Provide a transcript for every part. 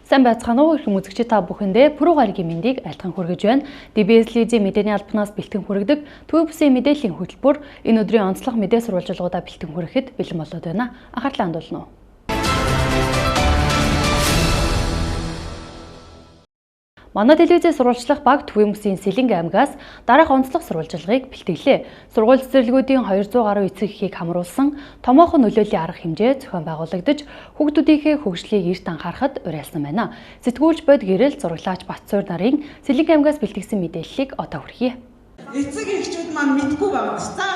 Сайн байцгаана уу их үзэгчид та бүхэндээ Пүрэв гарагийн мэндийг айлтган хүргэж байна. DBS Лизийн мэдээний албанаас бэлтгэн хүргэдэг Төв бүсийн мэдээллийн хөтөлбөр энэ өдрийн онцлог мэдээ сурвалжлагуудаа бэлтгэн хүрэхэд бэлэн болоод байна. Анхаарлаа хандуулна уу. Манай телевизийн сурвалжлах баг Төвийн бүсийн Сэлэнг аймгаас дараах онцлог сурвалжлагыг бэлтгэлээ. Сургууль цэцэрлэгүүдийн 200 гаруй эцэг эхийг хамруулсан томоохон нөлөөллийн арга хэмжээ зохион байгуулагдаж, хүүхдүүдийнхээ хөгжлийг эрт анхаарахад уриалсан байна. Сэтгүүлч бод гэрэл зураглаач Батцуур нарын Сэлэнг аймгаас бэлтгэсэн мэдээллийг одоо хүргэе. Эцэг эхчүүд маань мэдгүй байгаа шүү. За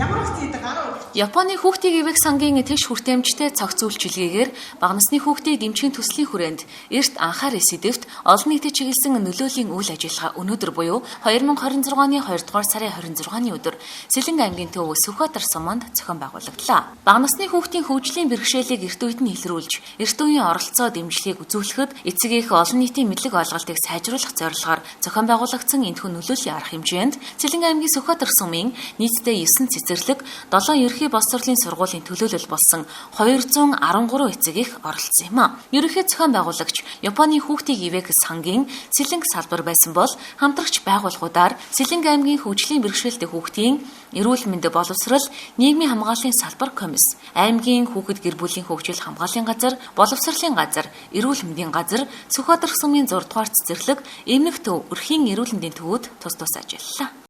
ямар ч зүйл гараа. Японы хүүхдийн ивэх сангийн тэгш хүртээмжтэй цогц үйлчилгээгээр бага насны хүүхдийн дэмжихийн төслийн хүрээнд эрт анхаар сэдэвт олон нийтэд чиглэсэн нөлөөлийн үйл ажиллагаа өнөөдөр буюу 2026 оны 2 дугаар сарын 26-ны өдөр Сэлэнг аймгийн Төв Сүхбаатар суманд зохион байгуулагдлаа. Бага насны хүүхдийн хөгжлийн бэрхшээлийг эрт үед нь илрүүлж, эрт үеийн оролцоо дэмжлэгийг үзүүлэхэд эцэг эх олон нийтийн мэдлэг ойлголтыг сайжруулах зорилгоор зохион байгуулагдсан энэхүү нөлөөлийн арга хэмжээнд Сэлэнг аймгийн Сүхбаатар сумын нийтдээ 9 цэцэрлэг, 7 ерхий боловсролын сургуулийн төлөөлөл болсон 213 эцэг эх оролцсон юм а. Ерөнхий зохион байгуулагч Японы хүүхдийн ивэх сангийн Сэлэнг салбар байсан бол хамтрагч байгууллагуудаар Сэлэнг аймгийн хөгжлийн бэрхшээлтэй хүүхдийн эрүүл мэндийн боловсрол, нийгмийн хамгааллын салбар комисс, аймгийн хүүхэд гэр бүлийн хөгжил хамгааллын газар, боловсролын газар, эрүүл мэндийн газар, Сүхбаатар сумын 6 дугаар цэцэрлэг, Эмнэг төв, өрхийн эрүүл мэндийн төвүүд тус ажиллалаа.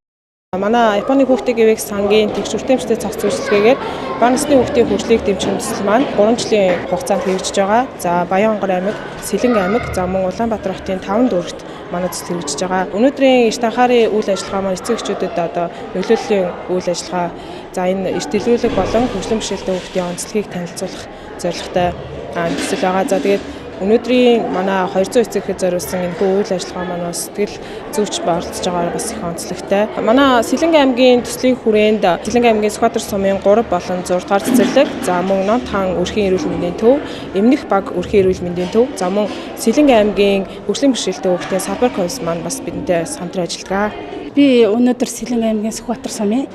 Манай Японы хүүхдийн ивэх сангийн тэгш хүртээмжтэй цогц үйлчилгээгээр бага насны хүүхдийн хөгжлийг дэмжих төсөл маань 3 жилийн хугацаанд хэрэгжиж байгаа. За Баянгор аймаг, Сэлэнг аймаг, за мөн Улаанбаатар хотын 5 дүүрэгт манай төсөл хэрэгжиж байгаа. Өнөөдрийн эрт анхаарын үйл ажиллагаа маань эцэг эхчүүдэд одоо нөлөөллийн үйл ажиллагаа, за энэ эрт илрүүлэг болон хөгжлийн бэрхшээлтэй хүүхдийн онцлогийг танилцуулах зорилготой төсөл байгаа. За тэгээд өнөөдрийн манай 200 эцэг эхэд зориулсан энэ үйл ажиллагаа маань бас сэтгэл зүйч оролцож байгаагаар бас их онцлогтой. Манай Сэлэнг аймгийн төслийн хүрээнд Сэлэнг аймгийн Сүхбаатар сумын 3 болон 6 дугаар цэцэрлэг, за мөн Номт хаан өрхийн эрүүл мэндийн төв, Эмнэх баг өрхийн эрүүл мэндийн төв, за мөн Сэлэнг аймгийн хөгжлийн бэрхшээлтэй хүүхдийн салбар комисс маань бас бидэнтэй хамтран ажилладаг. Би өнөөдөр Сэлэнг аймгийн Сүхбаатар сумын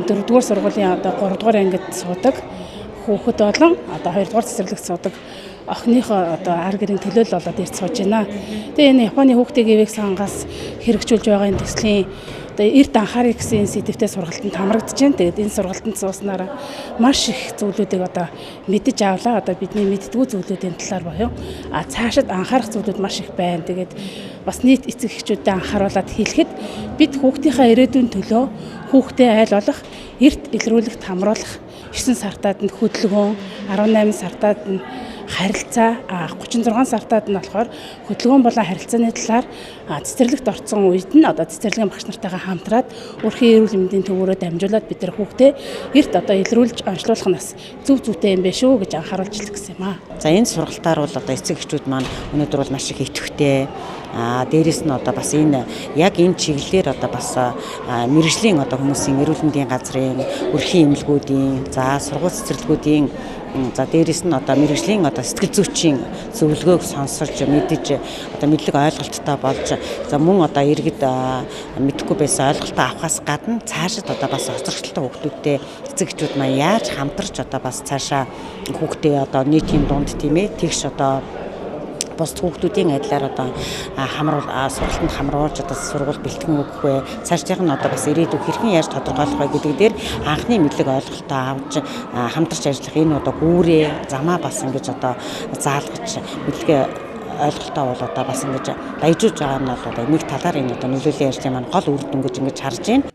4 дугаар сургуулийн 3 дугаар ангид суудаг хүүхэд болон 2 дугаар цэцэрлэгт суудаг охиныхоо ар гэрийн төлөөлөл болоод ирж сууж байна. Тэгээ энэ Японы хүүхдийн ивэх сангаас хэрэгжүүлж байгаа энэ төслийн эрт анхаарах гэсэн сэдвтэй сургалтанд хамрагдаж байна. Тэгээд энэ сургалтанд сууснараа маш их зүйлүүдийг мэдэж авлаа. Бидний мэддгүү зүйлүүдийн талаар боيو. Цаашид анхаарах зүйлүүд маш их байна. Тэгээд бас нийт эцэг эхчүүдэд анхааруулад хэлэхэд бид хүүхдийнхээ ирээдүйн төлөө хүүхдээ айл болох, эрт илрүүлэгт хамруулах, 9 сартаад нь хөдөлгөөн, 18 сартаад нь харилцаа, 36 сартаад нь болохоор хөдөлгөөн болон харилцааны талаар цэцэрлэгт орсон үед нь цэцэрлэгийн багш нартайгаа хамтраад өрхийн эрүүл мэндийн төвөөрөө дамжуулаад бид нар хүүхдээ эрт илрүүлж онцлуулах нас зөв зүйтэй юм бэ шүү гэж анхааруулж хэлэх гэсэн юм аа. За энэ сургалтаар бол эцэг эхчүүд маань өнөөдөр бол маш их идэвхтэй. Дээрээс нь бас энэ яг энэ чиглэлээр бас мэргэжлийн хүмүүсийн эрүүл мэндийн газрын өрхийн эмнэлгүүдийн, за сургууль цэцэрлэгүүдийн, за дээрээс нь мэргэжлийн сэтгэл зүйчийн зөвлөгөөг сонсож мэдэж мэдлэг ойлголттой болж, за мөн иргэд мэдэхгүй байсан ойлголтоо авахаас гадна цаашид бас хоцрогчлолтой хүүхдүүдтэй эцэг эхчүүд маань яаж хамтарч бас цаашаа хүүхдээ нийтийн дунд тэгш бус хүүхдүүдийн адилаар сургалтанд хамруулж сургууль бэлтгэн өгөх вэ? Цаашдын нь бас ирээдүйг хэрхэн яаж тодорхойлох вэ гэдэг дээр анхны мэдлэг ойлголтоо авч хамтарч ажиллах энэ гүүрээ замаа бас ингэж заалгаж мэдлэгээ ойлголтоо бол бас ингэж дайжуулж байгаа нь бол нэг талаар энэ нөлөөллийн ажлын маань гол үр дүн гэж ингэж харж байна.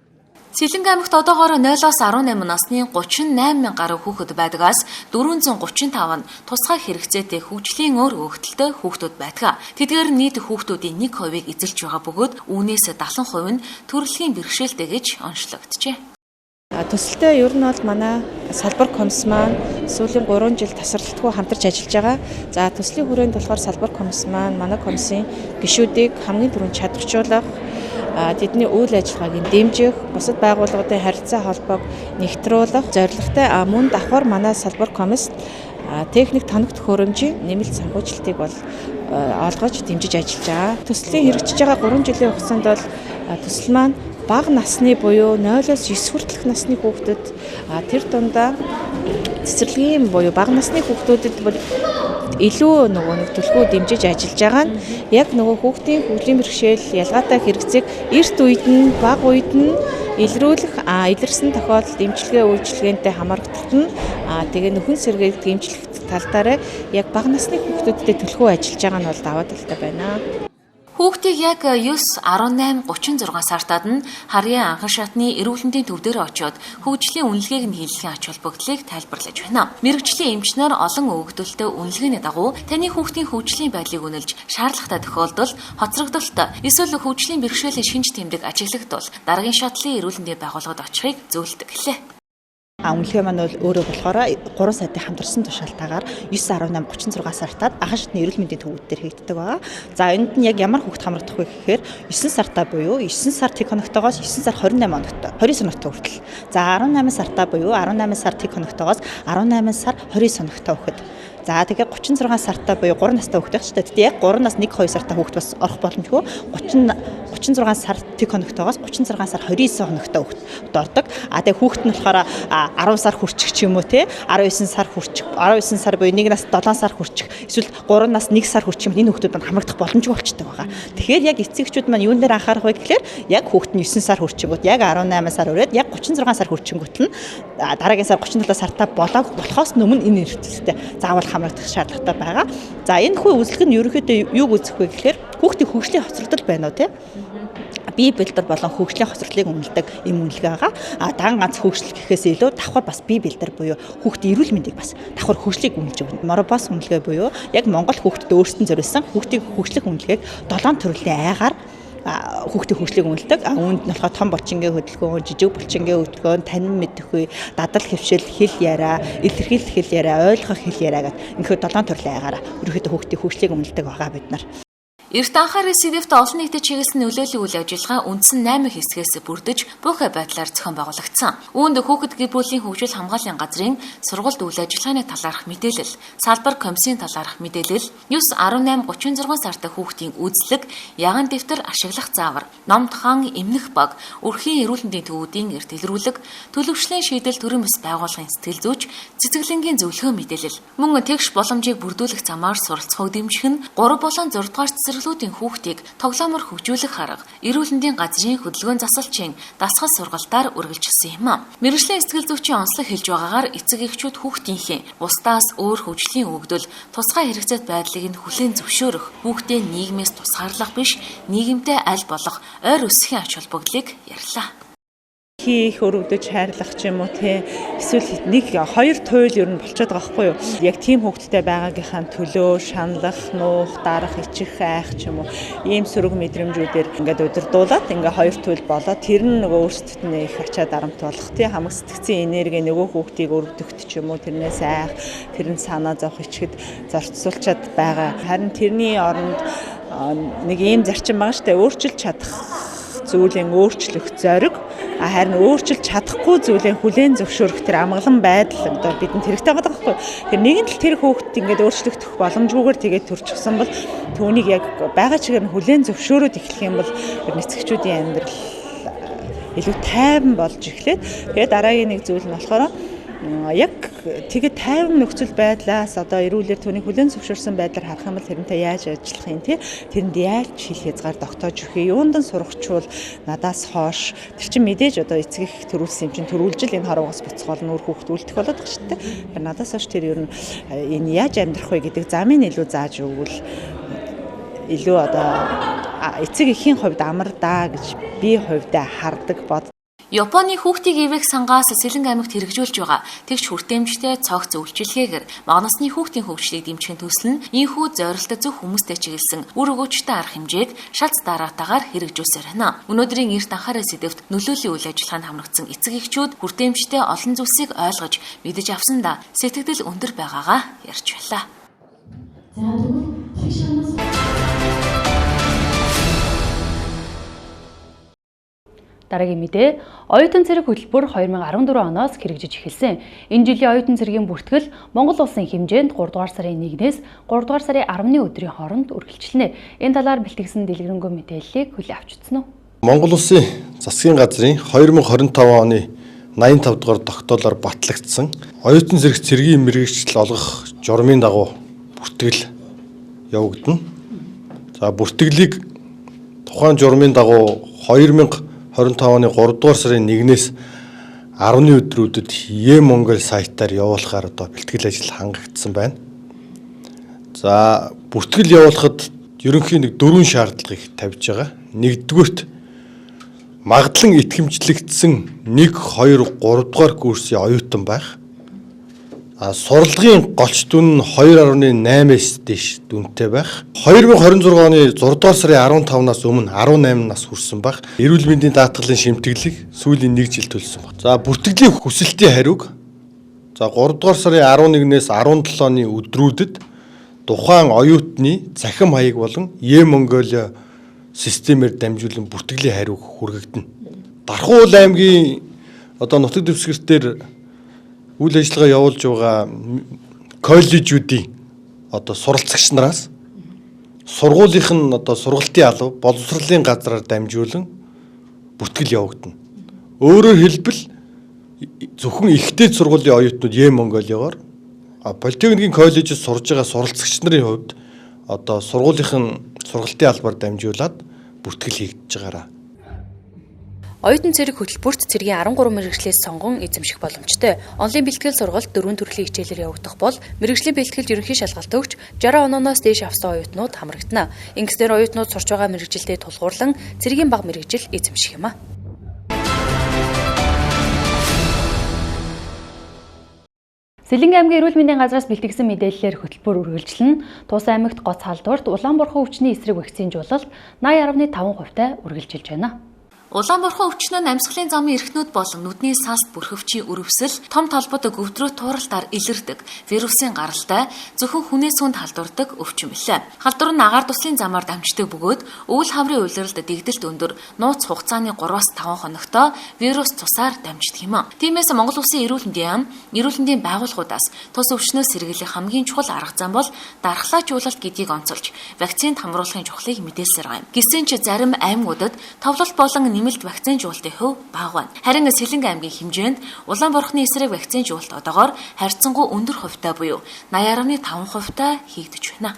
Сэлэнг аймагт одоогоор 0-18 насны 38,000 гаруй хүүхэд байдгаас 435 нь тусгай хэрэгцээтэй хөгжлийн өөр өгөгдөлтэй хүүхдүүд байдаг. Тэдгээр нийт хүүхдүүдийн 1%-ийг эзэлж байгаа бөгөөд үүнээс 70% нь төрөлхийн бэрхшээлтэй гэж онцлогджээ. Төсөлтэй ер нь бол манай салбар комисс маань сүүлийн 3 жил тасралтгүй хамтарч ажиллаж байгаа. За төслийн хүрээнд болохоор салбар комисс маань манай комиссийн гишүүдийг хамгийн түрүүнд чадваржуулах, тэдний үйл ажиллагааг дэмжих, бусад байгууллагуудын харилцаа холбоог нэгтрүүлэх зорилготой мөн давхар манай салбар комисс техник тоног төхөөрөмжийн нэмэлт санхүүжилтийг бол олгож дэмжиж ажиллаж байгаа. Төслийн хэрэгжиж байгаа 3 жилийн хугацаанд бол төсөл маань бага насны буюу 0-9 хүртэлх насны хүүхдүүд тэр дундаа цэцэрлэгийн буюу бага насны хүүхдүүдэд бол илүү нөгөө нэг түлхүү дэмжиж ажиллаж байгаа нь яг нөгөө хүүхдийн хөгжлийн бэрхшээл ялгаатай хэрэгцээг эрт үед нь бага үед нь илрүүлэх илэрсэн тохиолдолд эмчилгээ үйлчилгээтэй хамаарагдахад нь тэгээ нөхөн сэргийг дэмжлэх талдаараа яг бага насны хүүхдүүдэд түлхүү ажиллаж байгаа нь бол даваа талтай байна. Хүүхдийг яг 9, 18, 36 сартаад нь харьяа анхан шатны эрүүл мэндийн төв дээр очиод хөгжлийн үнэлгээг нь хийлгэхийн ач холбогдлыг тайлбарлаж байна. Мэргэжлийн эмчнэр олон өгөгдөлтөд үнэлгээний дагуу таны хүүхдийн хөгжлийн байдлыг үнэлж шаардлагатай тохиолдол хоцрогдолт эсвэл хөгжлийн бэрхшээлийн шинж тэмдэг ажиглагдвал дараагийн шатлын эрүүл мэндийн байгууллагад очихыг зөвлөдөг гэлээ. Үнэлгээ маань бол өөрөө болохоор 3 сайтын хамтарсан тушаалтаагаар 9, 18, 36 сартаад анхан шатны эрүүл мэндийн төвүүд дээр хийгддэг байгаа. За энд нь яг ямар хүүхд хамрагдах вэ гэхээр 9 сартаа буюу 9 сар тэг хоногтойгоос 9 сар 28 хоногтой 20 хоногтой хүртэл. За 18 сартаа буюу 18 сар тэг хоногтойгоос 18 сар 20 хоногтой хүүхэд. За тэгээ 36 сартаа буюу 3 настай хүүхэд байх ч гэдэг. Яг 3 нас 1-2 сартай хүүхэд бас орох боломжгүй. 36 сар тэг хоногтойгоос 36 сар 29 хоногтой хүүхэд ордог. Тэгээ хүүхэд нь болохоор 10 сар хүрчих ч юм уу те 19 сар хүрчих 19 сар буюу 1 нас 7 сар хүрчих эсвэл 3 нас 1 сар хүрчих юм энэ хүүхдүүд маань хамрагдах боломжгүй болчтой байгаа. Тэгэхээр яг эцэгчүүд маань юун дээр анхаарах вэ гэхээр яг хүүхэд нь 9 сар хүрчингүүт яг 18 сар өрөөд яг 36 сар хүрчингүүт нь дараагийн сар 37 сартаа болохоос өмнө энэ эрсдэлтэй заавал хамрагдах шаардлагатай байгаа. За энэ хүү үзлэг нь ерөнхийдөө юуг үзэх вэ гэхээр хүүхдийн хөгжлийн хоцрогдол байна уу те бие бэлбэр болон хөгжлийн хоцролтыг үнэлдэг юм үнэлгээ байгаа. Дан ганц хөгжил гэхээс илүү давхар бас бие бэлбэр буюу хүүхдийн эрүүл мэндийг бас давхар хөгжлийг үнэлж өгнө. Моробос үнэлгээ буюу яг Монгол хүүхдэд өөрсдөн зориулсан хүүхдийн хөгжлөх үнэлгээг 7 төрлийн айгаар хүүхдийн хөгжлийг үнэлдэг. Үүнд нь болохоор том булчингийн хөдөлгөөн, жижиг булчингийн хөдөлгөөн, танин мэдэх үе, дадал хэвшил, хэл яриа, илэрхийлэл хэл яриа, ойлгох хэл яриа гэдэг ингээд 7 төрлийн айгаараа ерөөхдөө хүүхдийн хөгжлийг үнэлдэг байгаа бид нар. Эрт анхаар СДФ-т олон нийтэд чиглэсэн нөлөөллийн үйл ажиллагаа үндсэн 8 хэсгээс бүрдэж буйхай байдлаар зохион байгуулагдсан. Үүнд хүүхэд гэр бүлийн хөгжил хамгааллын газрын сургуульд үйл ажиллагааны талаарх мэдээлэл, салбар комиссийн талаарх мэдээлэл, 9, 18, 36 сартай хүүхдийн үзлэг, яган дэвтэр ашиглах заавар, ном тухайн эмнэх баг, өрхийн эрүүл мэндийн төвүүдийн эрт илрүүлэг, төлөвшлийн шийдэл төрийн бас байгууллагын сэтгэл зүйч, цэцэглэнгийн зөвлөгөө мэдээлэл, мөн тэгш боломжийг бүрдүүлэх замаар суралцахыг дэмжих нь 3 болон 6 дугаар цэцэрлэгүүдийн хүүхдийг тоглоомор хөгжүүлэх арга, эрүүл мэндийн газрын хөдөлгөөн засалчийн дасгал сургалтаар үргэлжилсэн юм. Мэргэжлийн сэтгэл зүйчийн онцлог хэлж байгаагаар эцэг эхчүүд хүүхдийнхээ бусдаас өөр хөгжлийн өгдөл, тусгай хэрэгцээт байдлыг нь хүлээн зөвшөөрөх, хүүхдээ нийгмээс тусгаарлах биш, нийгэмтэй аль болох ойр өсөхийн ач холбогдлыг ярьлаа. Хийх өрөвдөж хайрлах ч юм уу те эсвэл 1-2 туйл ер нь болчиход байгаа хгүй юу. Яг тийм хөвгттэй байгаагийнхаа төлөө шаналх, нуух, дарах, ичих, айх ч юм уу ийм сөрөг мэдрэмжүүдээр ингээд удирдуулаад ингээд 2 туйл болоо тэр нь нөгөө өөрсдөд нь их ачаа дарамт болох тий хамаг сэтгцийн энерги нөгөө хүүхдийг өрөвдөгт ч юм уу тэрнээс айх, тэр нь санаа зовх ичгэд зарцуулчаад байгаа. Харин тэрний оронд нэг ийм зарчим байгаа штэ өөрчилж чадах зүйлийн өөрчлөх зориг харин өөрчилж чадахгүй зүйлийн хүлээн зөвшөөрөх тэр амгалан байдал одоо бидэнд хэрэгтэй байгаа байхгүй. Тэр нэгэн тал тэр хүүхэд ингээд өөрчлөгдөх боломжгүйгээр тэгээд төрчихсөн бол түүнийг яг байгаа чигээр нь хүлээн зөвшөөрөөд эхлэх юм бол эцэгчүүдийн амьдрал илүү тайван болж эхлээд тэгээд дараагийн нэг зүйл нь болохоор яг тэгээд тайван нөхцөл байдлаас одоо эрүүлэр түүний хүлээн зөвшөөрсөн байдлаар харах юм бол тэрнтэй яаж ажиллах юм те тэрэнд яаж хэл хязгаар тогтоож өгөх юм юундан сурахчвал надаас хоош тэр чинь мэдээж одоо эцэг их төрүүлсэн юм чинь төрүүлжил энэ хорвоос буцгаал нүүр хүүхд үлдэх болоод байгаа шүү дээ. Надаас хойш тэр ер нь энэ яаж амьдрах вэ гэдэг замыг илүү зааж өгвөл илүү одоо эцэг эхийн хувьд амар даа гэж би хувьдаа хардаг бод. Японы хүүхдийн ивэх сангаас Сэлэнг аймагт хэрэгжүүлж байгаа тэгш хүртээмжтэй цогц үйлчилгээгээр бага насны хүүхдийн хөгжлийг дэмжихийн төсөл нь ийхүү зорилттой зөв хүмүүстэй чиглэсэн үр өгөөжтэй арга хэмжээг шалц дараатаагаар хэрэгжүүлсээр байна. Өнөөдрийн эрт анхаарал сэдэвт нөлөөллийн үйл ажиллагаанд хамрагдсан эцэг эхчүүд хүртээмжтэй олон зүйлсийг ойлгож мэдэж авсандаа сэтгэл өндөр байгаагаа ярьж байлаа. Дараагийн мэдээ, оюутан цэрэг хөтөлбөр 2014 оноос хэрэгжиж эхэлсэн. Энэ жилийн оюутан цэрэгийн бүртгэл Монгол улсын хэмжээнд 3 дугаар сарын 1-ээс 3 дугаар сарын 10-ны өдрийн хооронд үргэлжилнэ. Энэ талаар бэлтгэсэн дэлгэрэнгүй мэдээллийг хүлээн авч үзсэн үү? Монгол Улсын засгийн газрын 2025 оны 85 дугаар тогтоолоор батлагдсан оюутан зэрэг цэргийн мэргэжил олгох журмын дагуу бүртгэл явагдана. За бүртгэлийг тухайн журмын дагуу 2025 оны 3 дугаар сарын 1-ээс 10-ны өдрүүдэд e-Монгол сайтаар явуулахаар одоо бэлтгэл ажил хангагдсан байна. За бүртгэл явуулахад ерөнхийн нэг 4 шаардлагыг тавьж байгаа. Нэгдүгürt магадлан итгэмжлэгдсэн 1, 2, 3 дугаар курсын оюутан байх. Сурлагын голч дүн нь 2.8-ээс дээш дүнтэй байх. 2026 оны 6 дугаар сарын 15-наас өмнө 18 нас хүрсэн байх. Эрүүл мэндийн даатгалын шимтгэлийг сүүлийн 1 жил төлсөн баг. За бүртгэлийн хүсэлтийн хариуг 3 дугаар сарын 11-ээс 17-ны өдрүүдэд тухайн оюутны цахим хаяг болон e-Mongolia системээр дамжуулан бүртгэлийн хариуг хүргэгдэнэ. Дархуул аймгийн одоо нутаг дэвсгэртээр үйл ажиллагаа явуулж байгаа коллежүүдийн одоо суралцагч нараас сургуулийнх нь одоо сургалтын алба боловсролын газраар дамжуулан бүртгэл явагдана. Өөрөөр хэлбэл зөвхөн ихтэй сургуулийн оюутнууд e-Mongoliaгаар политехникийн коллежид сурж байгаа суралцагч нарын хувьд одоо сургуулийнх нь сургалтын албаар дамжуулаад бүртгэл хийгдэж байгаараа. Оюутан цэрэг хөтөлбөрт цэргийн 13 мэргэжлээс сонгон эзэмших боломжтой. Онлайн бэлтгэл сургалт 4 төрлийн хичээлээр явагдах бол мэргэжлийн бэлтгэлд ерөнхий шалгалт өгч 60 онооноос дээш авсан оюутнууд хамрагдана. Ингэснээр оюутнууд сурч байгаа мэргэжилтэд тулгуурлан цэргийн бага мэргэжил эзэмших юм а. Сэлэнгэ аймгийн эрүүл мэндийн газраас бэлтгэсэн мэдээллээр хөтөлбөр үргэлжлэн Тус аймагт Гоц халдварт улаанборхон өвчний эсрэг вакцинжуулалт 80.5%-тай үргэлжилж байна. Улаанборхон өвчнөө амьсгалын замын эрхнүүд болон нүдний санст бүрхөвчийн өрөвсөл, том толбод өвдрөө тууралтаар илэрдэг вирусын гаралтай зөвхөн хүнээс хүнд халдвардаг өвчин билээ. Халдвар нь агаар туслын замаар дамждаг бөгөөд өвөл хаврын улиралд дэгдэлт өндөр нууц хугацааны 3-5 хоногтой вирус цусаар дамждаг юм. Тиймээс Монгол Улсын эрүүл мэндийн байгууллагуудаас тус өвчнөөс сэргийлэх хамгийн чухал арга зам бол дархлаажуулалт гэдгийг онцолж вакцинд хамруулахын чухлыг мэдээлсээр байгаа юм. Гэсэн ч зарим аймагуудад товлолт болон нэмэлт вакцинжуулалтын хувь бага байна. Харин Сэлэнгэ аймгийн хэмжээнд улаанборхны эсрэг вакцинжуулалт одоогоор харьцангуй өндөр хувьтай буюу 80.5%-тай хийгдэж байна.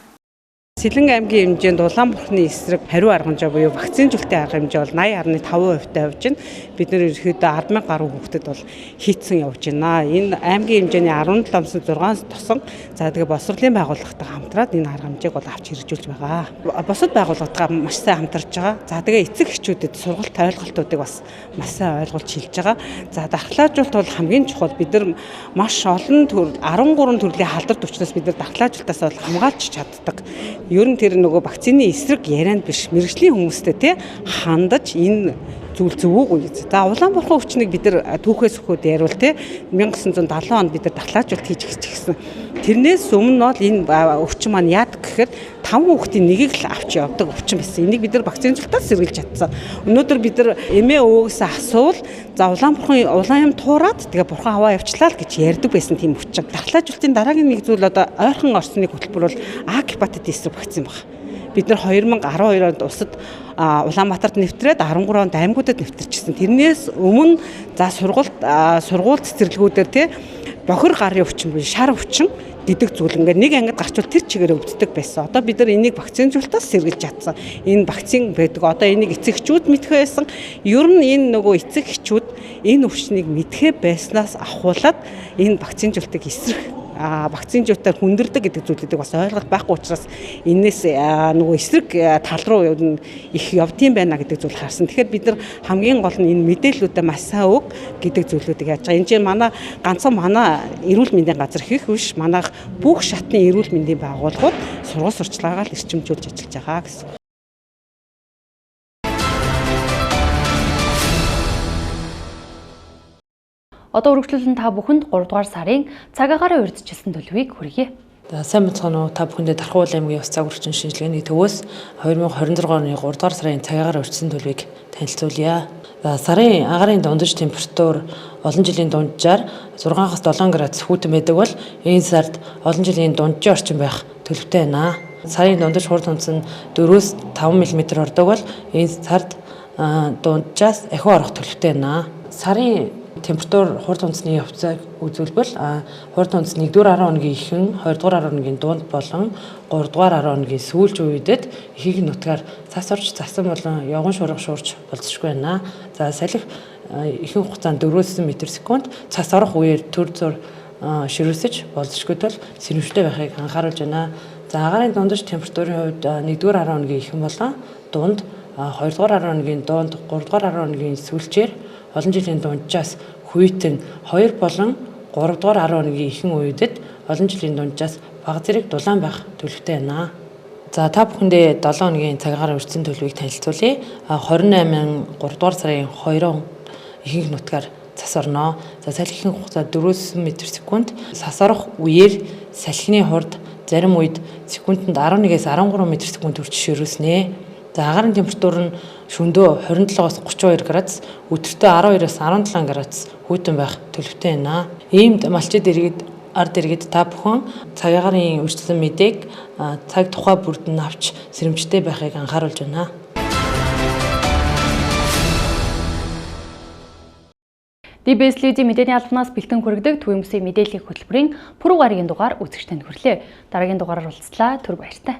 Сэлэнгэ аймгийн хэмжээнд улаанборхны эсрэг хариу аргамжаа буюу вакцинжуулалтын арга хэмжээ бол 80.5%-тай явж байна. Бид нэр ерөөхдөө 10,000 гаруй хүүхдэд бол хийцэн явж байна. Энэ аймгийн хэмжээний 17-6 тосон за тэгээ боловсролын байгууллагатай хамтраад энэ арга хэмжээг бол авч хэрэгжүүлж байгаа. Бусад байгууллагатайгаа маш сайн хамтарч байгаа. За тэгээ эцэг эхчүүдэд сургалт ойлголтуудыг бас маш сайн ойлгуулж хэлж байгаа. За дархлаажуулалт бол хамгийн чухал. Бид нар маш олон 13 төрлийн халдварт өвчнөөс бид нар дархлаажуулалтаас бол хамгаалж чаддаг. Ер нь тэр нөгөө вакцины эсрэг ярианд биш мэрэгжлийн хүмүүстэй хандаж энэ зүйл зөв үгүй. За улаанборхон өвчнийг бид нар түүхээс өгөхөд яривал 1970 онд бид нар дархлаажуулалт хийж гисэн. Тэрнээс өмнө бол энэ өвчин маань яадаг гэхээр 5 хүүхдийн нэгийг л авч явдаг өвчин байсан. Энийг бид нар вакцинжуулалтаас сэргийлж чадсан. Өнөөдөр бид нар эмээ өвгөөс асуувал за улаан юм туураад тэгээ бурхан аваа явчлаа л гэж ярьдаг байсан тийм өвчин. Дархлаажуулалтын дараагийн нэг зүйл одоо ойрхон орсны хөтөлбөр бол А гепатитис вакцин баг. Бид нар 2012 онд улсад Улаанбаатарт нэвтрээд 13 онд аймагуудад нэвтэрчихсэн. Тэрнээс өмнө за сургууль цэцэрлэгүүдээр бохир гарын өвчин буюу шар өвчин гэдэг зүйл ингээд нэг ангид гарчвал тэр чигээр өвддөг байсан. Одоо бид нар энийг вакцинжуулалтаас сэргийлж чадсан. Энэ вакцин байдаг. Одоо энийг эцэгчүүд мэдхээ байсан. Ер нь энэ нөгөө эцэгчүүд энэ өвчнийг мэдхээ байснаас ахуулаад энэ вакцинжуулалтыг эсрэг вакцинжуулалтаар хүндэрдэг гэдэг зүйлүүдийг бас ойлголт байхгүй учраас энэс нөгөө эсрэг тал руу их явдсан байна гэдэг зүйл харсан. Тэгэхээр бид нар хамгийн гол нь энэ мэдээллүүдээ маш сайн өг гэдэг зүйлүүдийг яаж байгаа. Энэ чинь манай ганцхан манай эрүүл мэндийн газар хийх биш, манайх бүх шатны эрүүл мэндийн байгууллагууд сургууль сурчлагаа л эрчимжүүлж ажиллаж байгаа гэсэн. Одоо үргэлжлүүлэн та бүхэнд 3 дугаар сарын цаг агаараа урьдчилсан төлөвийг хүргье. За сайн бацгаана уу та бүхэндээ Дархуул аймгийн ёс цаг орчин шинжилгээний төвөөс 2026 оны 3 дугаар сарын цаг агаараа урьдчилсан төлөвийг танилцуулъя. За сарын агаарын дундаж температур олон жилийн дунджаар 6-аас 7 градус хүйтэн байдаг бол энэ сард олон жилийн дунджийн орчим байх төлөвтэй байна. Сарын дундаж хурд хүнс нь 4-5 мм ордог бол энэ сард дунджаас ахиу орох төлөвтэй байна. Сарын температур хурд үндэсний явцыг үзүүлбэл хурд үндэс 1-р 10 хоногийн ихэнх, 2-р 10 хоногийн дунд болон 3-р 10 хоногийн сүүлч үедэд ихийг нутгаар цас орж цасан болон явган шуурга шуурч болцсохгүй байна. За салхи ихэнх хугацаанд 4-с м/сек цас орох үеэр төр зур ширүүсэж болзошгүй тул сэрэмжтэй байхыг анхааруулж байна. За агаарын дундаж температурын хувьд 1-р 10 хоногийн ихэнх болон дунд 2-р 10 хоногийн дунд 3-р 10 хоногийн сүүлчээр олон жилийн дунджаас хүйтэн 2 болон 3-р 10 хоногийн ихэнх үедэд олон жилийн дунджаас бага зэрэг дулаан байх төлөвтэй байна. За та бүхэндээ 7 хоногийн цагаагаар өртсөн төлөвийг танилцуулъя. 28-ын 3-р сарын 2-нд ихэнх нутгаар цас орно. За салхины хугацаа 4 м/сек. Цас орох үеэр салхины хурд зарим үед секундэд 11-ээс 13 м/сек хүрч ширүүснэ. За агаарын температур нь шөнөдөө 27-оос 32 градус, өдөртөө 12-оос 17 градус хүйтэн байх төлөвтэй байна. Иймд малчид ард иргэд та бүхэн цагаагаар өрчлөн мэдээг цаг тухай бүрдэн авч сэрэмжтэй байхыг анхааруулж байна. DBS-ийн мэдээний албанаас бэлтгэн хүргэдэг төвийн бүсийн мэдээллийн хөтөлбөрийн пүрэв гарагийн дугаар үзэгчдэнд хүрлээ. Дараагийн дугаараар уулзлаа. Түр баяртай.